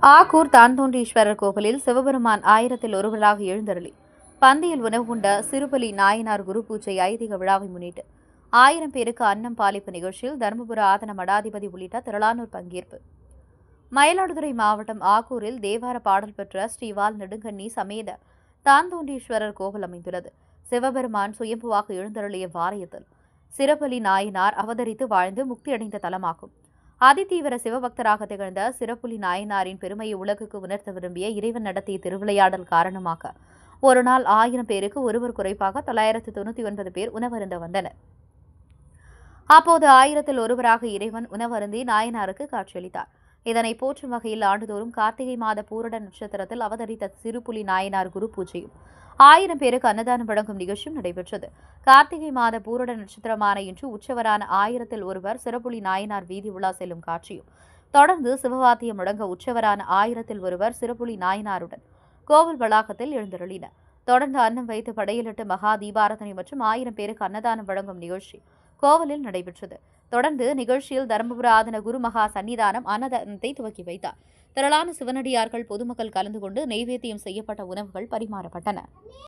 ஆக்கூர் தான்தோன்றீஸ்வரர் கோவிலில் சிவபெருமான் ஆயிரத்தில் ஒருவராக எழுந்தருளி பந்தியில் உணவு உண்ட சிறுபலி நாயனார் குரு பூஜை ஐதீக விழாவை முன்னிட்டு 1000 பேருக்கு அன்னம் பாலிப்பு நிகழ்ச்சியில் தருமபுர ஆதன மடாதிபதி உள்ளிட்ட திரளானோர் பங்கேற்பு. மயிலாடுதுறை மாவட்டம் ஆக்கூரில் தேவார பாடல் பெற்ற ஸ்ரீவால் நெடுங்கண்ணி சமேத தான்தோன்றீஸ்வரர் கோவில் அமைந்துள்ளது. சிவபெருமான் சுயம்புவாக எழுந்தருளிய வாரியத்தில் சிறுபலி நாயனார் அவதரித்து வாழ்ந்து முக்தியடைந்த தலமாகும். அதிதீவிர சிவபக்தராக திகழ்ந்த சிறுபுலி நாயனாரின் பெருமையை உலகுக்கு உணர்த்த விரும்பிய இறைவன் நடத்திய திருவிளையாடல் காரணமாக ஒரு நாள் 1000 பேருக்கு ஒருவர் குறைப்பாக 999 பேர் உணவருந்த வந்தனர். அப்போது 1000ல் ஒருவராக இறைவன் உணவருந்தி நாயனாருக்கு காட்சியளித்தார். இதனை போற்றும் வகையில் ஆண்டுதோறும் கார்த்திகை மாத பூரட நட்சத்திரத்தில் அவதரித்த சிறுபுலி நாயனார் குரு பூஜையும் 1000 பேருக்கு அன்னதானம் வழங்கும் நிகழ்ச்சியும் நடைபெற்றது. கார்த்திகை மாத பூரட நட்சத்திரமான இன்று உற்சவரான 1000ல் ஒருவர் சிறுபுலி நாயனார் வீதி உலா செல்லும் காட்சியும், தொடர்ந்து சிவவாத்தியம் முழங்க உற்சவரான 1000ல் ஒருவர் சிறுபுலி நாயனாருடன் கோவில் வளாகத்தில் எழுந்தருளினர். தொடர்ந்து அன்னம் வைத்து படையலிட்டு மகா தீபாரதனை மற்றும் 1000 பேருக்கு அன்னதானம் வழங்கும் நிகழ்ச்சி கோவிலில் நடைபெற்றது. தொடர்ந்து நிகழ்ச்சியில் தருமபுர ஆதன குரு மகா சன்னிதானம் அன்னதானத்தை துவக்கி வைத்தார். திரளான சிவனடியார்கள் பொதுமக்கள் கலந்து கொண்டு நெய்வேத்தியம் செய்யப்பட்ட உணவுகள் பரிமாறப்பட்டன.